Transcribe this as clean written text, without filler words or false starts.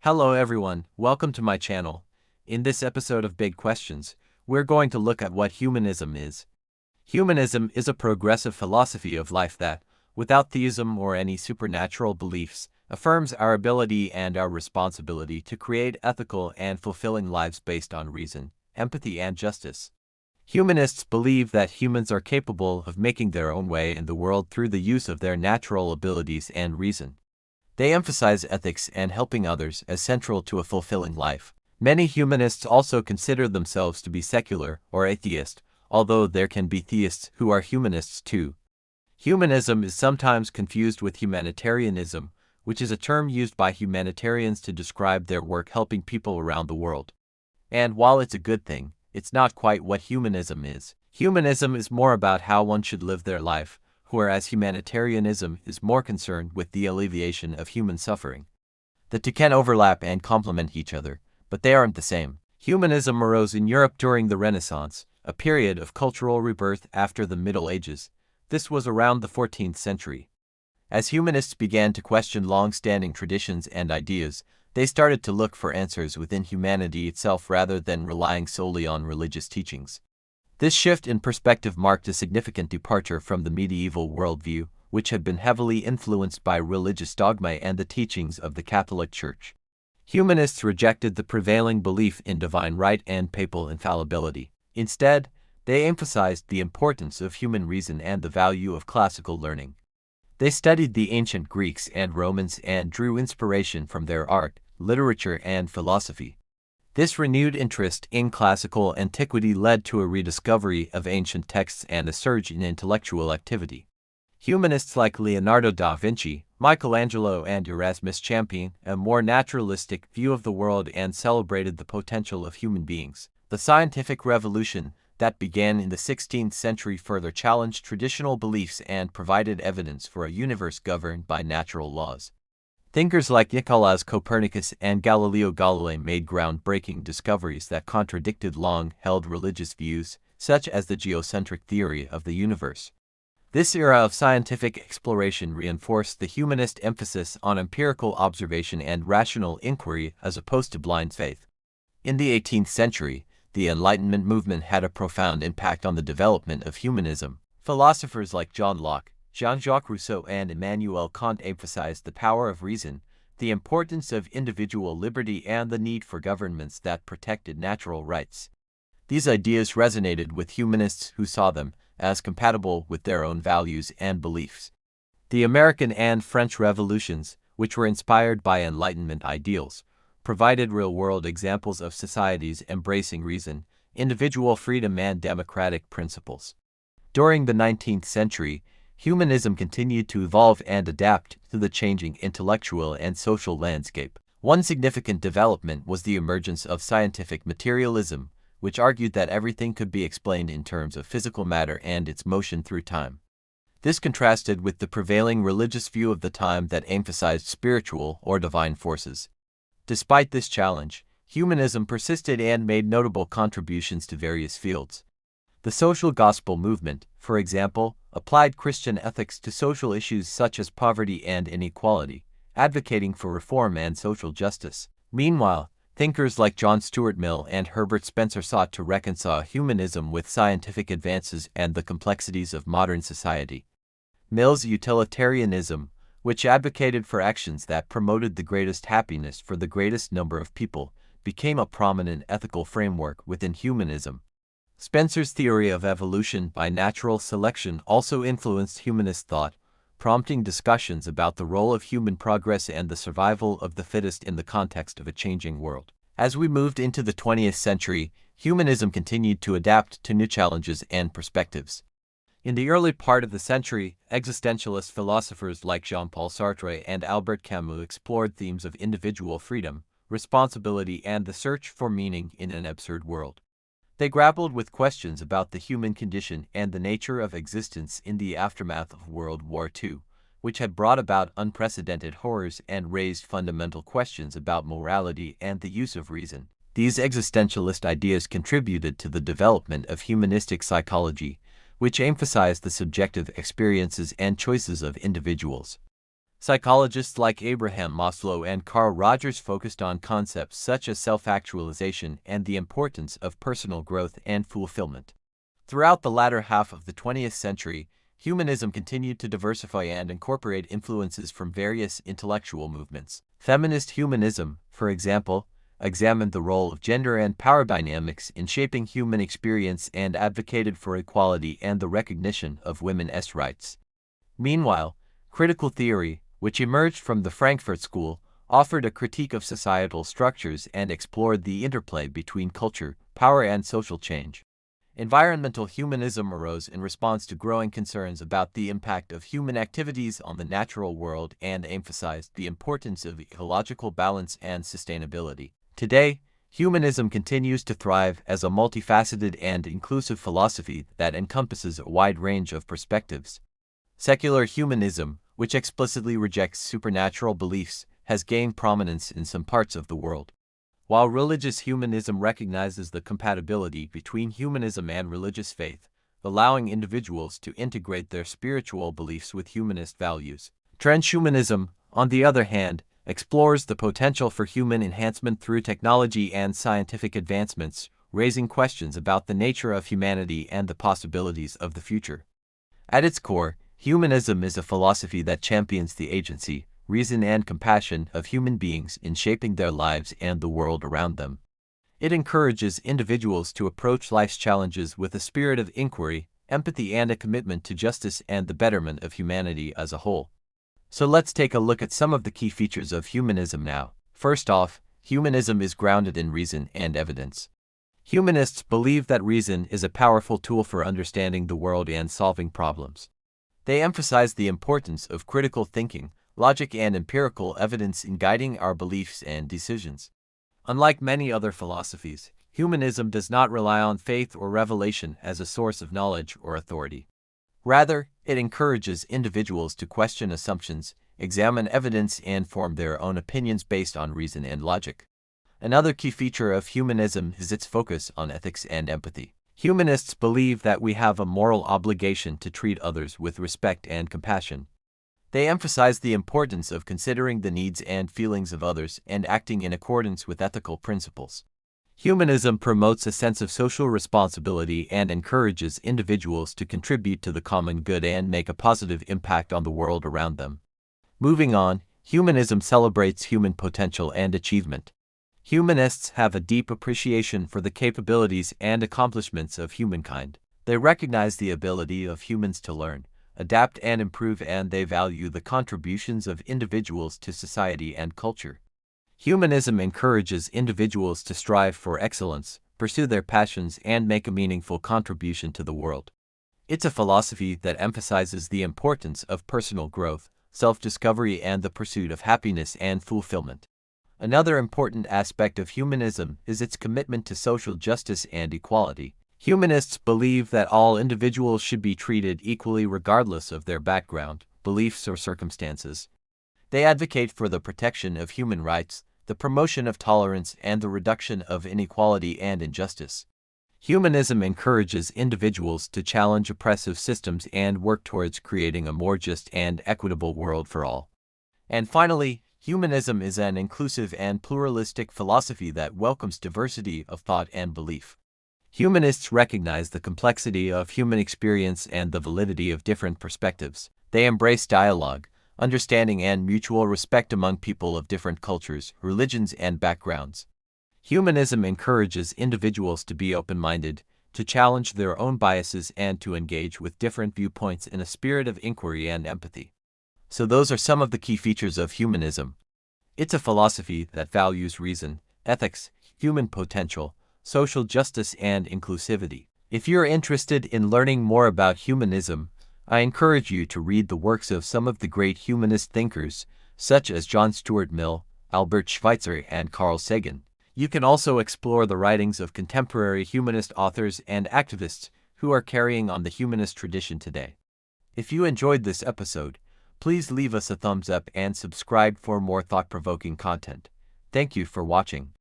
Hello everyone, welcome to my channel. In this episode of Big Questions, we're going to look at what humanism is. Humanism is a progressive philosophy of life that, without theism or any supernatural beliefs, affirms our ability and our responsibility to create ethical and fulfilling lives based on reason, empathy, and justice. Humanists believe that humans are capable of making their own way in the world through the use of their natural abilities and reason. They emphasize ethics and helping others as central to a fulfilling life. Many humanists also consider themselves to be secular or atheist, although there can be theists who are humanists too. Humanism is sometimes confused with humanitarianism, which is a term used by humanitarians to describe their work helping people around the world. And while it's a good thing, it's not quite what humanism is. Humanism is more about how one should live their life, whereas humanitarianism is more concerned with the alleviation of human suffering. The two can overlap and complement each other, but they aren't the same. Humanism arose in Europe during the Renaissance, a period of cultural rebirth after the Middle Ages. This was around the 14th century. As humanists began to question long-standing traditions and ideas, they started to look for answers within humanity itself rather than relying solely on religious teachings. This shift in perspective marked a significant departure from the medieval worldview, which had been heavily influenced by religious dogma and the teachings of the Catholic Church. Humanists rejected the prevailing belief in divine right and papal infallibility. Instead, they emphasized the importance of human reason and the value of classical learning. They studied the ancient Greeks and Romans and drew inspiration from their art, literature, and philosophy. This renewed interest in classical antiquity led to a rediscovery of ancient texts and a surge in intellectual activity. Humanists like Leonardo da Vinci, Michelangelo, and Erasmus championed a more naturalistic view of the world and celebrated the potential of human beings. The scientific revolution that began in the 16th century further challenged traditional beliefs and provided evidence for a universe governed by natural laws. Thinkers like Nicolaus Copernicus and Galileo Galilei made groundbreaking discoveries that contradicted long-held religious views, such as the geocentric theory of the universe. This era of scientific exploration reinforced the humanist emphasis on empirical observation and rational inquiry as opposed to blind faith. In the 18th century, the Enlightenment movement had a profound impact on the development of humanism. Philosophers like John Locke, Jean-Jacques Rousseau, and Immanuel Kant emphasized the power of reason, the importance of individual liberty, and the need for governments that protected natural rights. These ideas resonated with humanists who saw them as compatible with their own values and beliefs. The American and French revolutions, which were inspired by Enlightenment ideals, provided real-world examples of societies embracing reason, individual freedom, and democratic principles. During the 19th century, humanism continued to evolve and adapt to the changing intellectual and social landscape. One significant development was the emergence of scientific materialism, which argued that everything could be explained in terms of physical matter and its motion through time. This contrasted with the prevailing religious view of the time that emphasized spiritual or divine forces. Despite this challenge, humanism persisted and made notable contributions to various fields. The social gospel movement, for example, applied Christian ethics to social issues such as poverty and inequality, advocating for reform and social justice. Meanwhile, thinkers like John Stuart Mill and Herbert Spencer sought to reconcile humanism with scientific advances and the complexities of modern society. Mill's utilitarianism, which advocated for actions that promoted the greatest happiness for the greatest number of people, became a prominent ethical framework within humanism. Spencer's theory of evolution by natural selection also influenced humanist thought, prompting discussions about the role of human progress and the survival of the fittest in the context of a changing world. As we moved into the 20th century, humanism continued to adapt to new challenges and perspectives. In the early part of the century, existentialist philosophers like Jean-Paul Sartre and Albert Camus explored themes of individual freedom, responsibility, and the search for meaning in an absurd world. They grappled with questions about the human condition and the nature of existence in the aftermath of World War II, which had brought about unprecedented horrors and raised fundamental questions about morality and the use of reason. These existentialist ideas contributed to the development of humanistic psychology, which emphasized the subjective experiences and choices of individuals. Psychologists like Abraham Maslow and Carl Rogers focused on concepts such as self-actualization and the importance of personal growth and fulfillment. Throughout the latter half of the 20th century, humanism continued to diversify and incorporate influences from various intellectual movements. Feminist humanism, for example, examined the role of gender and power dynamics in shaping human experience and advocated for equality and the recognition of women's rights. Meanwhile, critical theory, which emerged from the Frankfurt School, offered a critique of societal structures and explored the interplay between culture, power, and social change. Environmental humanism arose in response to growing concerns about the impact of human activities on the natural world and emphasized the importance of ecological balance and sustainability. Today, humanism continues to thrive as a multifaceted and inclusive philosophy that encompasses a wide range of perspectives. Secular humanism, which explicitly rejects supernatural beliefs, has gained prominence in some parts of the world. While religious humanism recognizes the compatibility between humanism and religious faith, allowing individuals to integrate their spiritual beliefs with humanist values. Transhumanism, on the other hand, explores the potential for human enhancement through technology and scientific advancements, raising questions about the nature of humanity and the possibilities of the future. At its core, humanism is a philosophy that champions the agency, reason, and compassion of human beings in shaping their lives and the world around them. It encourages individuals to approach life's challenges with a spirit of inquiry, empathy, and a commitment to justice and the betterment of humanity as a whole. So let's take a look at some of the key features of humanism now. First off, humanism is grounded in reason and evidence. Humanists believe that reason is a powerful tool for understanding the world and solving problems. They emphasize the importance of critical thinking, logic, and empirical evidence in guiding our beliefs and decisions. Unlike many other philosophies, humanism does not rely on faith or revelation as a source of knowledge or authority. Rather, it encourages individuals to question assumptions, examine evidence, and form their own opinions based on reason and logic. Another key feature of humanism is its focus on ethics and empathy. Humanists believe that we have a moral obligation to treat others with respect and compassion. They emphasize the importance of considering the needs and feelings of others and acting in accordance with ethical principles. Humanism promotes a sense of social responsibility and encourages individuals to contribute to the common good and make a positive impact on the world around them. Moving on, humanism celebrates human potential and achievement. Humanists have a deep appreciation for the capabilities and accomplishments of humankind. They recognize the ability of humans to learn, adapt, and improve, and they value the contributions of individuals to society and culture. Humanism encourages individuals to strive for excellence, pursue their passions, and make a meaningful contribution to the world. It's a philosophy that emphasizes the importance of personal growth, self-discovery, and the pursuit of happiness and fulfillment. Another important aspect of humanism is its commitment to social justice and equality. Humanists believe that all individuals should be treated equally regardless of their background, beliefs, or circumstances. They advocate for the protection of human rights, the promotion of tolerance, and the reduction of inequality and injustice. Humanism encourages individuals to challenge oppressive systems and work towards creating a more just and equitable world for all. And finally, humanism is an inclusive and pluralistic philosophy that welcomes diversity of thought and belief. Humanists recognize the complexity of human experience and the validity of different perspectives. They embrace dialogue, understanding, and mutual respect among people of different cultures, religions, and backgrounds. Humanism encourages individuals to be open-minded, to challenge their own biases, and to engage with different viewpoints in a spirit of inquiry and empathy. So those are some of the key features of humanism. It's a philosophy that values reason, ethics, human potential, social justice, and inclusivity. If you're interested in learning more about humanism, I encourage you to read the works of some of the great humanist thinkers, such as John Stuart Mill, Albert Schweitzer, and Carl Sagan. You can also explore the writings of contemporary humanist authors and activists who are carrying on the humanist tradition today. If you enjoyed this episode, please leave us a thumbs up and subscribe for more thought-provoking content. Thank you for watching.